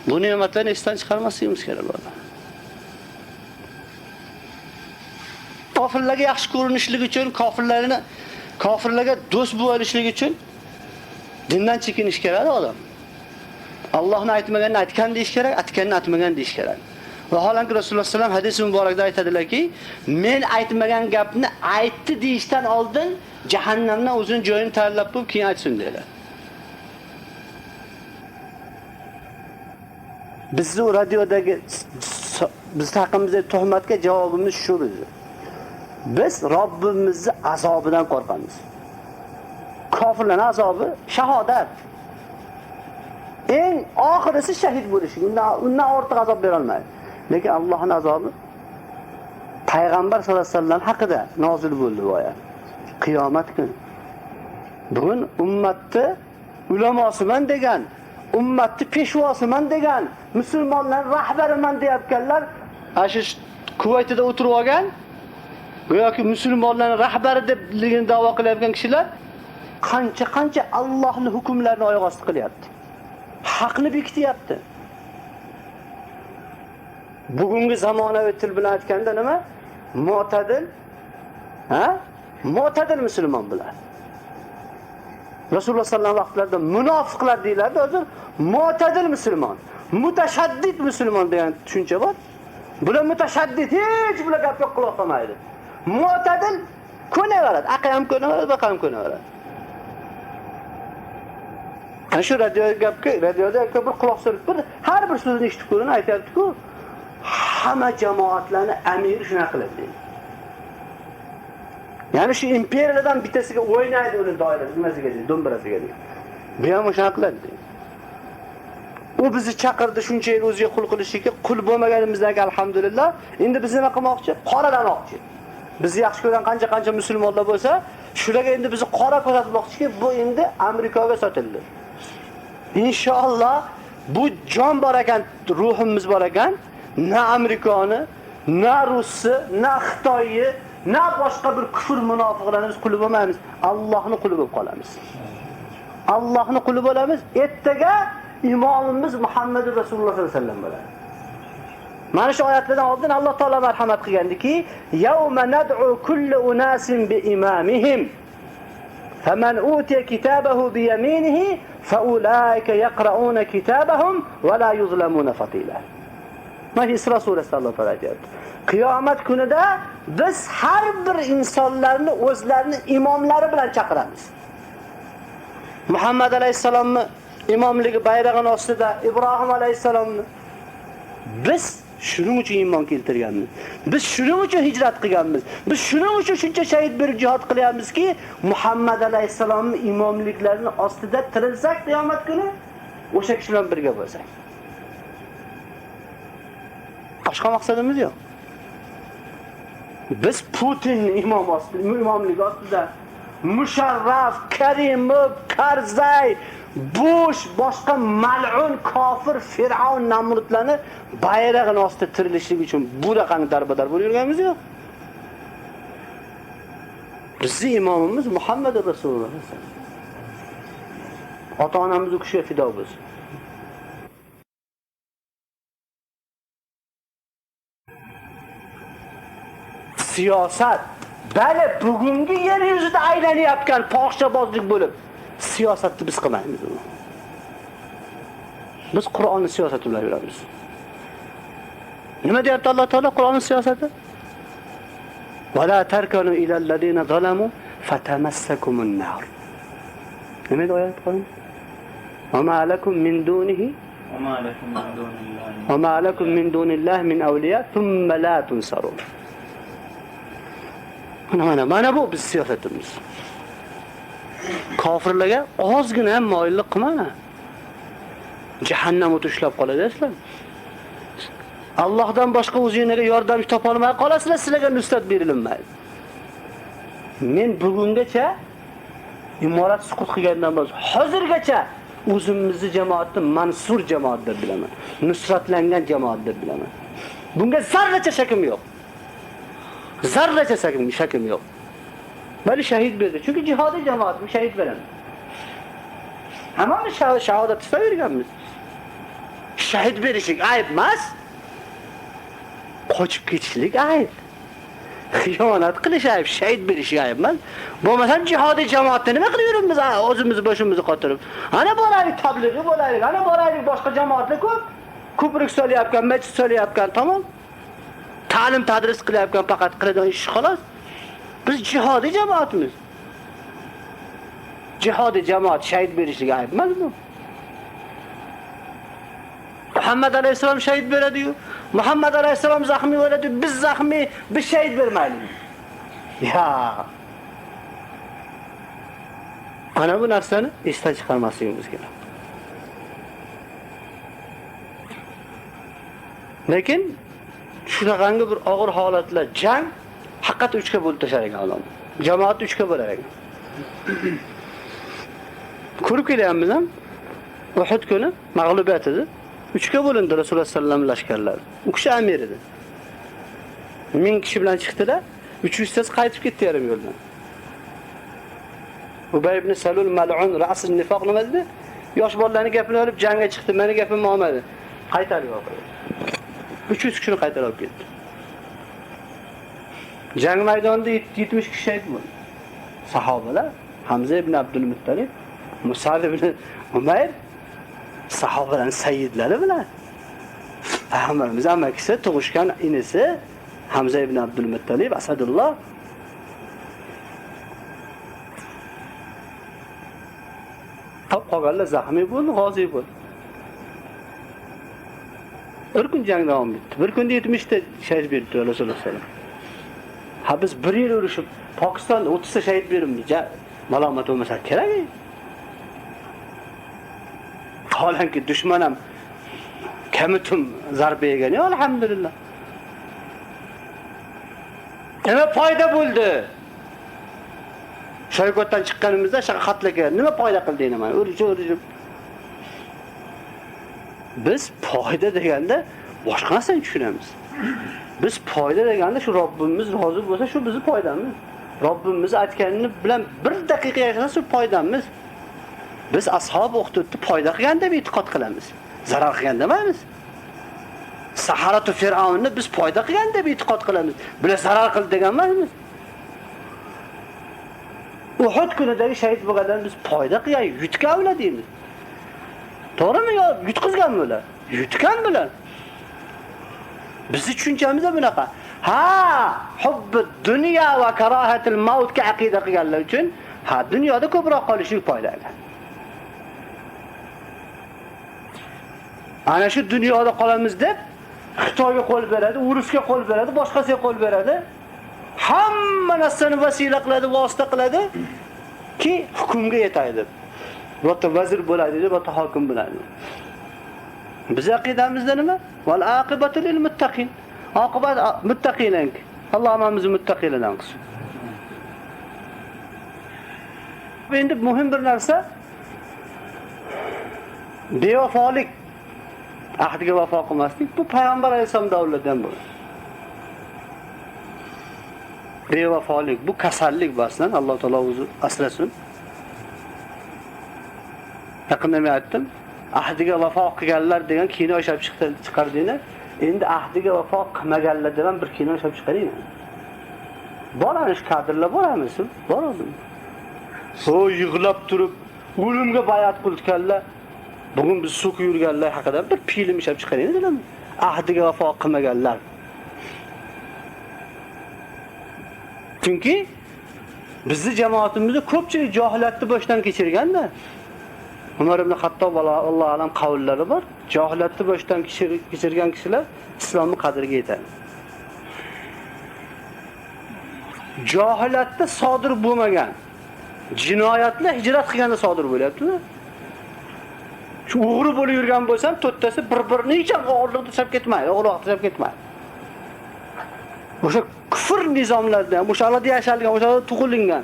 Bu ne'matlarni esdan chiqarmasligimiz kerak bo'ladi. Kofirlarga yaxshi ko'rinishligi uchun, kofirlarga do'st bo'lishligi uchun dindan chekinish kerak odam. Allohni aytmaganini aytgan deyish kerak, aytganini aytmagan deyish kerak. Vaholanki Rasululloh sallallohu alayhi vasallam hadis muborakda aytadilarki, men aytmagan gapni aytdi deyishdan oldin jahannamdan o'zining joyini tanlab qo'yib keyin aytsin dedilar. Bizni radiodagi biz haqimizda tuhmatga javobimiz shu edi. Biz Robbimizning azobidan qo'rqamiz. Kofirlarning azobi shahodat. Eng oxirisi shahid bo'lish. Undan ortiq azob bera olmaydi. Lekin Allohning azobi payg'ambar sollallohu alayhi vasallam haqida nozil bo'ldi bu oyat. Qiyomat kuni. Bugun ummatni ulamosiman degan, ummatni peshvosiman degan, musulmonlar rahbariman deyotganlar, shu Kuvaytda o'tirib olgan go'yoki musulmonlarning rahbari debligini da'vo qilayotgan kishilar qancha Allohning hukmlarini oyoq osti qilyapti. Haqni bekityapti. Bugungi zamonaviy til bilan aytganda nima? Mu'tadil, mu'tadil musulmon bular. Rasululloh sallallohu alayhi vaqtlarida munofiqlar deyiladi, hozir mu'tadil musulmon, mutashaddid musulmon degan tushuncha bor. Bular mutashaddid, hech bular gapga quloq solmaydi. Mu'tadil ko'naveradi, aqli ham ko'naveradi, baqa ham ko'naveradi. Ana shu radioda bir quloq solib bir har bir so'zni eshitib ko'rin, aytayapti-ku, hamma jamoatlarni amiri shunaqa qiladi. Ya'ni shu imperiyadan bittasiga o'ynaydi uni doirasi, nimasiga deydi, do'mbirasiga deydi. Bu ham o'sha qiladi. U bizni chaqirdi shuncha yil o'ziga qul qilishga, qul bo'lmaganimizdan alhamdulillah, endi bizni nima qilmoqchi? Qoralamoqchi. Bizni yaxshi ko'rgan qancha musulmonlar bo'lsa, shularga endi bizni qora ko'rsatmoqchiki, bu endi Amerikaga sotildi. Inshaalloh bu jon bor ekan, ruhimiz bor ekan, na Amerikani, na Rusni, na Xitoyni, na boshqa bir kufr munofiqlarni biz quli bo'lmaymiz. Allohning quli bo'lib qolamiz. Allohning quli bo'lamiz. Ertaga imomimiz Muhammad Rasululloh sollallohu alayhi vasallam bo'ladi. Mana shu oyatlardan oldin Alloh taolo marhamat qilgandiki, "Yawma nad'u kullu unasin bi imamihim. Faman utiya kitabahu bi yaminihi fa ulaika yaqra'una kitabahum wa la yuzlamuna fatila." Mana Isro surasida Alloh taolo aytayapti. Qiyomat kunida biz har bir insonlarni o'zlarining imomlari bilan chaqiramiz. Muhammad alayhisalomni imomligi bayrog'ining ostida Ibrohim alayhisalomni biz shuning uchun iymon keltirganmiz. Biz shuning uchun hijrat qilganmiz. Biz shuning uchun shuncha shahid berib jihad qilyapmizki, Muhammad alayhisalomning imomliklarini ostida tirilsak qiyomat kuni o'sha kishi bilan birga bo'lsak. Boshqa maqsadimiz yo'q. Biz Putinning imomligi ostida Musharraf, Karimov, Karzay, Bush, boshqa mal'un kofir Fir'avn Namrudlarni bayrog'ini ostida tirilishlik uchun bu raqamni darbadar bo'lib yurganmiz yo'q. Bizning imomimiz Muhammad Rasululloh. Ota-onamiz u kishiga fido bo'lsin. Siyosat bali bugungi yer yuzida aylanayotgan fohishabozlik bo'lib, siyosatni biz qilmaymiz. Biz Qur'onning siyosati bilan yuramiz. Nima deyapti Alloh taolo Qur'onning siyosati? Va la tarkanu ilal ladina zalamu fatamassakumun nar. Nima deyapti oyat Qur'on? Va ma lakum min dunihi wa ma lakum min dunillahi min awliya thumma la tunsarun. Mana bu biz siyosatimiz. Kofirlarga ozgina ham moyillik qilmana. Jahannam o'tishlab qoladingizlar. Allohdan boshqa o'zingizga yordamchi topa olmay qolasizlar, sizlarga nusrat berilmaydi. Men bugungacha imorat suqut qilgandan bosh hozirgacha o'zimizni jamoatni mansur jamoat deb bilaman. Nusratlangan jamoat deb bilaman. Bunga zarracha shakim yo'q. Zarracha shakim yo'q. Bali shahid berdi. Chunki jihodiy jamoat shahid beradi. Hammamiz shahodat istaverganmiz. Shahid berishlik ayb emas. Qochib ketishlik ayb. Xiyonat qilish ayb, shahid berish ayb emas. Bo'lmasam jihodiy jamoatda nima qilib yuribmiz? O'zimizni boshimizni qotirib. Ana boraylik tablig'i bo'laylik, ana boraylik boshqa jamoatlar ko'p. Ko'prik solyapgan, masjid solyapgan, tamom. Ta'lim tadris qilyapgan faqat qiladigan ish xolos. Biz jihodiy jamoatmiz. Jihodiy jamoat shahid berishlik ayb emas bu. Muhammad alayhisalom shahid beradi-yu, Muhammad alayhisalom zaxmiy bo'ladi, biz zaxmiy, biz shahid bermaylik. Ya. Ana bu narsani esdan chiqarmasligimiz kerak. Lekin shunaqangi bir og'ir holatlar, jang haqiqat 3 ga bo'lib tashar ekan odam. Jamoat 3 ga bo'lar ekan. Ko'rib kelyapmiz ham. Uhud kuni mag'lubiyat edi. 3 ga bo'lindi Rasululloh sallallohu alayhi vasallam lashkarlari. U kishi amir edi. 1000 kishi bilan chiqdilar. 300tasi qaytib ketdi yarim yo'ldan. Ubay ibn Salul mal'un ra'sul nifoq nima dedi? Yosh bolalarning gapini olib jangga chiqdi, meni gapim olmadi. Qaytarib yubordi. 300 kishini qaytarib ketdi. Jang maydonida 70 kishi shahid bo'ldi. Sahobalar Hamza ibn Abdul Muttalib, Musab ibn Umayr sahobalarning sayyidlari bilan Payg'ambarimiz amakisi tug'ishgan inisi Hamza ibn Abdul Muttalib Asadulloh qolganlar zaxmiy bo'ldi, g'ozi bo'ldi. Bir kun jang davom etdi. Bir kunda 70 ta shahid berdi Rasululloh sollallohu alayhi vasallam. Ha biz bir yil urushib Pokistonda 30 ta shahid beribmiz. Malomat bo'lmasa kerak. Qolanki dushman ham kamitum zarba yegan. Alhamdulillah. Nima foyda bo'ldi? Shoyqotdan chiqqanimizda shaqa xatlarga nima foyda qildi endi mana urishib. Biz foyda deganda boshqa narsani tushunamiz. Biz foyda deganda shu Robbimiz rozi bo'lsa shu bizning foydamiz. Robbimiz aytganini bilan bir daqiqa yashasa shu foydamiz. Biz ashob o'qitibdi foyda qilgan deb e'tiqod qilamiz. Zarar qilgan demaymiz. Saharatu Fir'avnni biz foyda qilgan deb e'tiqod qilamiz. Bular zarar qildi degan emasmiz. Uhud kunidagi shahid bo'lganlar biz foyda qilgan, yutgan ular deymiz. To'g'rimi yo yutqizgan bular? Yutgan bular. Bizni tushunchamiz bunaqa. Ha, hubbi dunyo va karohatul mautga aqida qilganlar uchun ha dunyoda ko'proq qolishlik foyda qiladi. Ana shu dunyoda qolamiz deb Xitoyga qo'l beradi, urushga qo'l beradi, boshqasiga qo'l beradi. Hamma narsani vasila qiladi, vosita qiladi ki hukmga yetay deb. Birta vazir bo'ladi deb, birta hokim bo'ladi. Biz aqidamizda nima? Val aqibatu lil muttaqin. Oqibat muttaqinang. Alloh hammamizni muttaqilardan qilsin. Endi muhim bir narsa bevafolik, ahdiga vafo qilmaslik bu payg'ambar alayhisalom davridan bo'ladi. Bevafolik bu kasallik baslan Alloh taolo o'zi asrasin. Yaqinda men aytdim, ahdiga vafo qilganlar degan kino ishlab chiqardinglar. Endi ahdiga vafo qilmaganlar degan bir kino ishlab chiqaring. Boramiz kadrlar boramiz, boramiz. So yig'lab turib o'limga bayat qilganlar, bugun biz suq yurganlar haqida bir film ishlab chiqaring dedim. Ahdiga vafo qilmaganlar. Chunki bizning jamoatimizda ko'pchilik johiliyatni boshdan kechirganda. Umar ibn Xattob Alloh alam qavllari bor. Johiliyatni boshdan kechirgan kishilar islomning qadriga yetadi. Johiliyatda sodir bo'lmagan jinoyatlar hijrat qilganda sodir bo'lyapti-da. Shu o'g'ri bo'lib yurgan bo'lsam, to'rttasi bir-birini hech ham o'g'irlikda tashlab ketmaydi, o'g'irlikda tashlab ketmaydi. O'sha kufr nizomlardan, o'shalarda yashalgan, o'shalarda tug'ilgan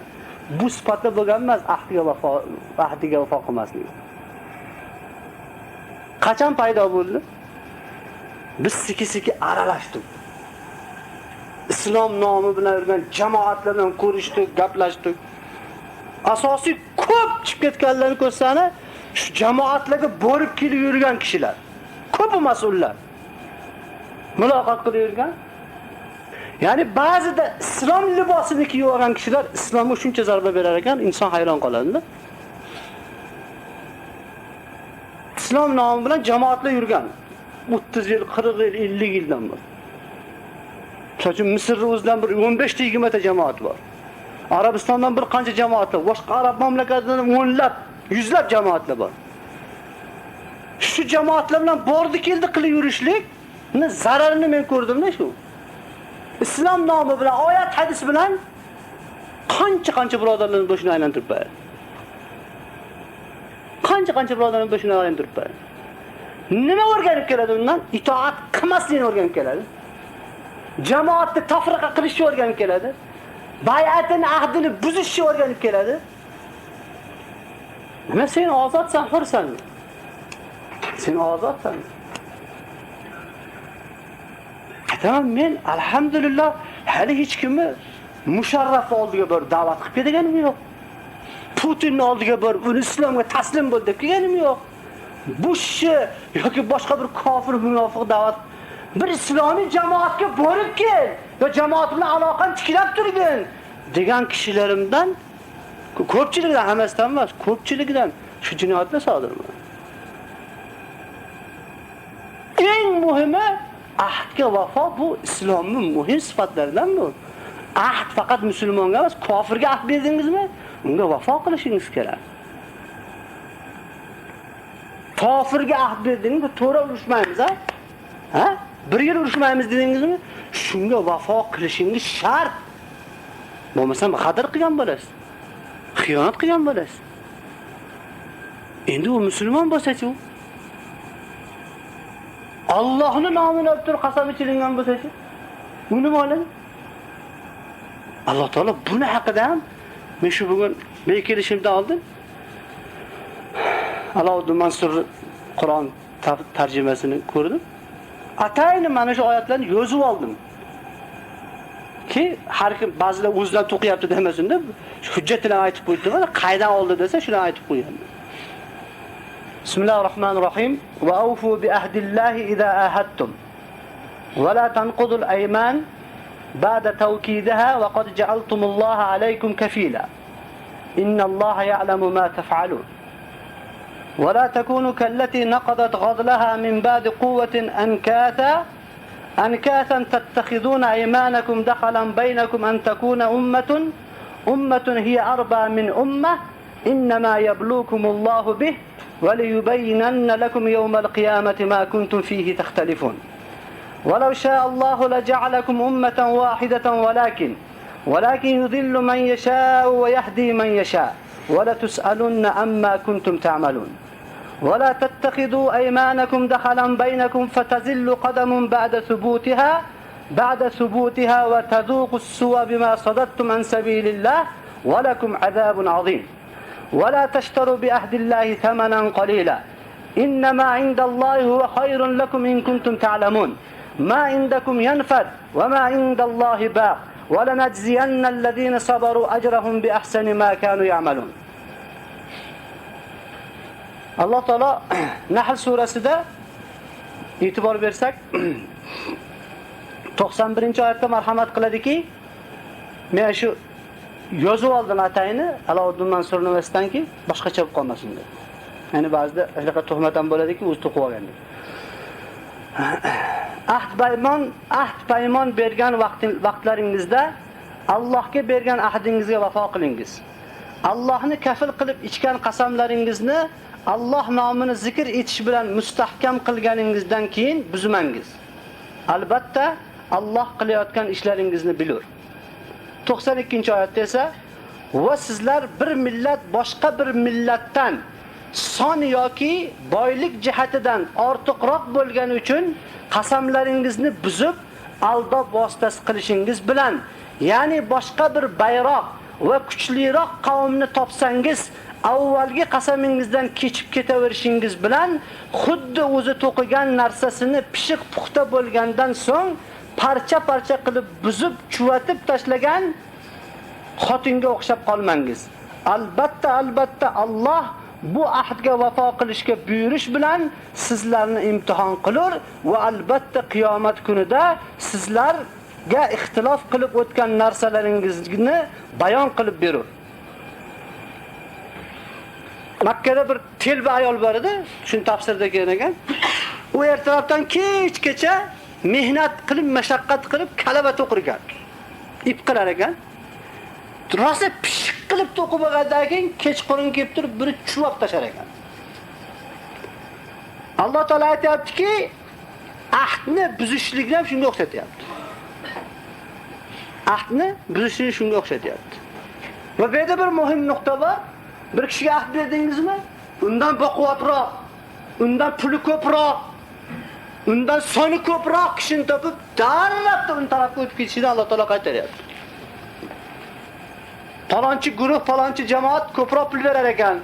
bu sifatda bo'lgan emas ahdiga vafo qilmaslik. Qachon paydo bo'ldi? Biz sekin-sekin aralashdik. Islom nomi bilan yurgan jamoatlar bilan ko'rishdik, gaplashdik. Asosiy ko'p chiqib ketganlarni ko'rsana, shu jamoatlarga borib kelib yurgan kishilar. Ko'p mas'ullar. Muloqot qilib yurgan. Ya'ni ba'zida islom libosini kiyib olgan kishilar islomga shuncha zarba berar ekan, inson hayron qoladi-da. Islom nomi bilan jamoatlar yurgan. 30 yil, 40 yil, 50 yildan bor. Chunki Misrda o'zidan bir 15 ta 20 ta jamoat bor. Arabistondan bir qancha jamoatlar, boshqa arab mamlakatlaridan o'nlab, yuzlab jamoatlar bor. Shu jamoatlar bilan bordi keldi qilib yurishlikni zararini men ko'rdim-da shu. Islom nomi bilan, oyat hadis bilan qancha birodarlarni boshini aylantirib qo'yadi. Qancha birodarlarni boshini aylantirib qo'yadi. Nima o'rganib keladi undan? Itoat qilmaslikni o'rganib keladi. Jamoatni tafriqa qilishni o'rganib keladi. Bay'atini, ahdini buzishni o'rganib keladi. Nima sen ozodsan, hursan? Sen ozodsan. Tamam, men alhamdulillah hali hech kimni Musharraf oldiga borib da'vat qilib ketganim yo'q. Putinning oldiga borib uni islomga taslim bo'l deb kelganim yo'q. Bushni yoki boshqa bir kofir munofiq da'vat bir islomiy jamoatga borib kel, yo jamoat bilan aloqani tiklab turgin degan kishilarimdan ko'pchilikdan hammasidan emas, ko'pchilikdan shu jinoyatlar sodir bo'ldi. Eng muhimi ahdga vafo bu islomning muhim sifatlaridan bu. Ahd faqat musulmonga emas, kofirga ahd berdingizmi? Unga vafo qilishingiz kerak. Kofirga ahd berdingiz, to'g'ri urushmaymiz, ha? Bir yil urushmaymiz dedingizmi? Shunga vafo qilishingiz shart. Bo'lmasa g'adr qilgan bo'lasiz. Xiyonat qilgan bo'lasiz. Endi u musulmon bo'lsa-chi, Allohning nomini olib turib qasam ichilingan bo'lsa-chi, u nima bo'ladi? Alloh taolo buni haqida ham men shu bugun kelishimdan oldin Alloh Mansur Qur'on tarjimasini ko'rdim. Atayni mana shu oyatlarni yozib oldim. Ki har kim ba'zilar o'zidan to'qiyapti demasin-da, hujjatini aytib qo'ydim, qaydan oldi desa shuni aytib qo'ygan. Bismillahirrohmanirrohim. Va awfu bi ahdillahi idza ahadtum. Va la tanqudul ayman ba'da tawkidaha wa qad ja'altumulloha alaykum kafila. Innalloha ya'lamu ma taf'alun. ولا تكونوا كالتي نقضت غزلها من بعد قوة أنكاثا تتخذون أيمانكم دخلا بينكم أن تكون أمة هي أربى من أمة إنما يبلوكم الله به وليبينن لكم يوم القيامة ما كنتم فيه تختلفون ولو شاء الله لجعلكم أمة واحدة ولكن يذل من يشاء ويهدي من يشاء ولتسألن عما كنتم تعملون ولا تتخذوا أيمانكم دخلا بينكم فتزل قدم بعد ثبوتها وتذوقوا السوء بما صددتم عن سبيل الله ولكم عذاب عظيم ولا تشتروا بعهد الله ثمنا قليلا إنما عند الله هو خير لكم إن كنتم تعلمون ما عندكم ينفد وما عند الله باق ولنجزين الذين صبروا أجرهم بأحسن ما كانوا يعملون. Alloh taolo Nahl surasida e'tibor bersak 91-oyatda marhamat qiladiki, men shu yozib oldim atayni Alloh Mansur Universitetidanki boshqacha bo'lib qolmasin deb. Ya'ni ba'zida shunaqa tuhmat ham bo'ladiki, o'zi to'qib olgan deb. Ahd paymon bergan vaqtlaringizda Allohga bergan ahdingizga vafo qilingiz. Allohni kafil qilib ichgan qasamlaringizni Alloh nomini zikr etish bilan mustahkam qilganingizdan keyin buzmangiz. Albatta Alloh qilayotgan ishlaringizni bilur. 92-oyatda esa va sizlar bir millat boshqa bir millatdan son yoki boylik jihatidan ortiqroq bo'lgani uchun qasamlaringizni buzib aldob vositasi qilishingiz bilan, ya'ni boshqa bir bayroq va kuchliroq qavmni topsangiz avvalgi qasamingizdan kechib ketaverishingiz bilan xuddi o'zi to'qigan narsasini pishiq puxta bo'lgandan so'ng parcha-parcha qilib buzib chuvatib tashlagan xotinga o'xshab qolmangiz. Albatta Alloh bu ahdga vafo qilishga buyurish bilan sizlarni imtihon qilur va albatta qiyomat kunida sizlarga ixtilof qilib o'tgan narsalaringizni bayon qilib berur. Makkada bir telba ayol bor edi, shuni tafsirda kelgan. U ertalabdan kechgacha mehnat qilib, mashaqqat qilib kalaba to'qirgan. Ip qilar ekan. Rosa pishiq qilib to'qib olgandan keyin kechqurun kelib turib bir chuvab tashar ekan. Alloh taolo aytayaptiki, ahdni buzishlikni ham shunga o'xshatyapti. Ahdni buzishlikni shunga o'xshatyapti. Va bu yerda bir muhim nuqta bor. Bir kishiga ahd berdingizmi? Undan baquvvatroq, undan puli ko'proq, undan soni ko'proq kishini topib, darrabda uni tarafga o'tib ketishini Alloh taolo qaytaryapti. Falonchi guruh, falonchi jamoat ko'proq pul berar ekan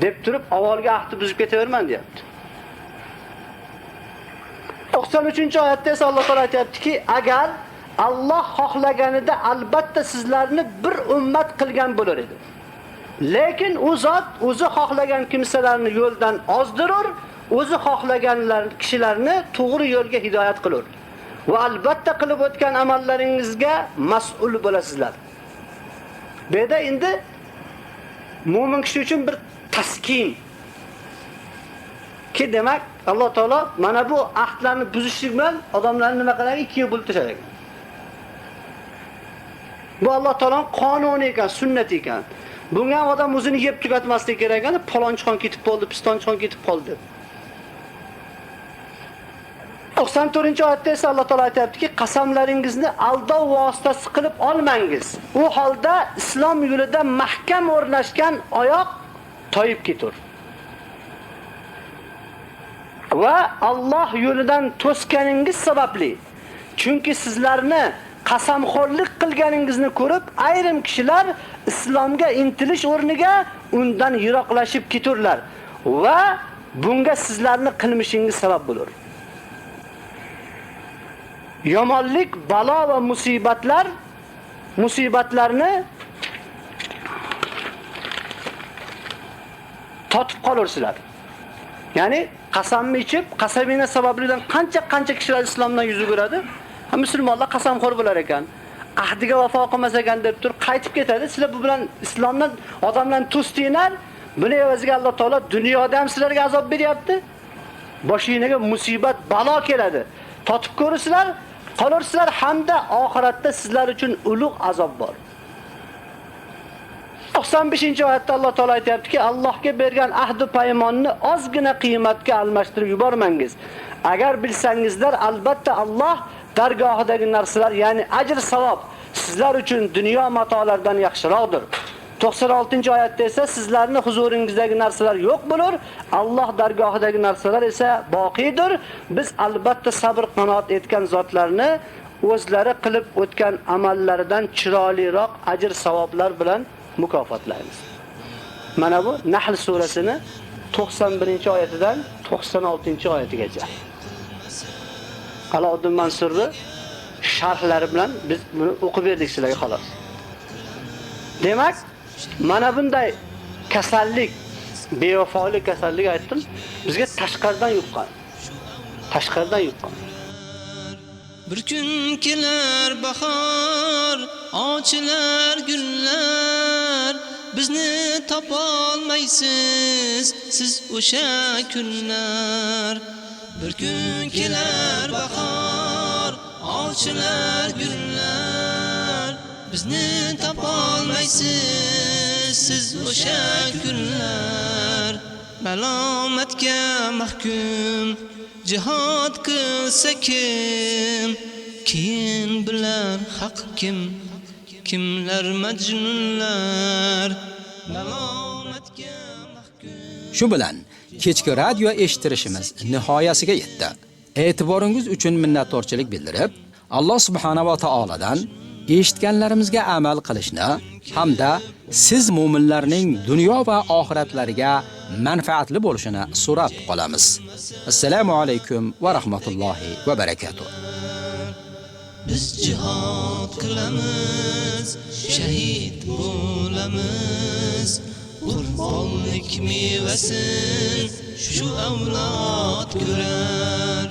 deb turib, avvalgi ahdni buzib ketaverman deyapti. 93-oyatda esa Alloh taolo aytayaptiki, agar Alloh xohlaganida albatta sizlarni bir ummat qilgan bo'lar edi. Lekin u zot o'zi xohlagan kimsalarni yo'ldan ozdirur, o'zi xohlaganlar kishilarni to'g'ri yo'lga hidoyat qilur. Va albatta qilib o'tgan amallaringizga mas'ul bo'lasizlar. Bu yerda endi mu'min kishi uchun bir taskin ki demak Alloh taolo mana bu ahdlarni buzishlik bilan odamlarni nima qiladi? Ikkiga bo'lib tashlar ekan. Bu Alloh taoloning qonuni ekan, sunnati ekan. Bunga odam o'zini yeb tugatmasligi kerak ekan, palonchixon ketib qoldi, pistonchixon ketib qoldi. 94-oyatda esa Alloh taolo aytayaptiki, qasamlaringizni aldov vositasi qilib olmangiz. U holda islom yo'lida mahkam o'rnashgan oyoq toyib ketur. Va Alloh yo'lidan to'sganingiz sababli, chunki sizlarni qasamxo'rlik qilganingizni ko'rib, ayrim kishilar islomga intilish o'rniga undan yiroqlashib keturlar va bunga sizlarni qilmishingiz sabab bo'lur. Yomonlik, balo va musibatlarni totib qolarsizlar. Ya'ni qasamni ichib, qasamina sababidan qancha kishilar islomdan yuz o'giradi. Musulmonlar qasamxo'r bo'lar ekan. Ahdiga vafo qilmas ekan deb turib qaytib ketadi. Sizlar bu bilan islomdan odamlarni to'sdinglar. Buni evaziga Alloh taolo dunyoda ham sizlarga azob beryapti. Boshingizga musibat, balo keladi. Totib ko'rsizlar, qolarsizlar hamda oxiratda sizlar uchun ulug' azob bor. 95-oyatda Alloh taolo aytayaptiki, Allohga bergan ahd va paymonni ozgina qiymatga almashtirib yubormangiz. Agar bilsangizlar, albatta Alloh dargohidagi narsalar, ya'ni ajr savob sizlar uchun dunyo matolaridan yaxshiroqdir. 96-oyatda esa sizlarning huzuringizdagi narsalar yo'q bo'lur, Alloh dargohidagi narsalar esa boqiydir. Biz albatta sabr qanoat etgan zotlarni o'zlari qilib o'tgan amallaridan chiroyliroq ajr savoblar bilan mukofotlaymiz. Mana bu Nahl surasini 91-oyatidan 96-oyatigacha. Alauddin Mansurni sharhlari bilan biz buni o'qib berdik sizlarga xolos. Demak, mana bunday kasallik, bevafolik kasallik aytdim, bizga tashqaridan yuqqan. Bir kun kelar bahor, ochilar gullar, bizni topolmaysiz siz o'sha kunlar. Bir kun kelar bahor, ochilar gullar, bizni topolmaysiz siz o'sha kunlar. Malomatga mahkum jihad qilsa kim, keyin bilar haq kim, kimlar majnunlar. Malomatga mahkum. Shu bilan kechki radio eshittirishimiz nihoyasiga yetdi. E'tiboringiz uchun minnatdorchilik bildirib, Alloh subhanahu va taoladan eshitganlarimizga amal qilishni hamda siz mu'minlarning dunyo va oxiratlariga manfaatli bo'lishini so'rab qolamiz. Assalomu alaykum va rahmatullohi va barakatuh. Biz jihad qilamiz, shahid bo'lamiz. Qurbonlik mevasin shu avlod ko'rar.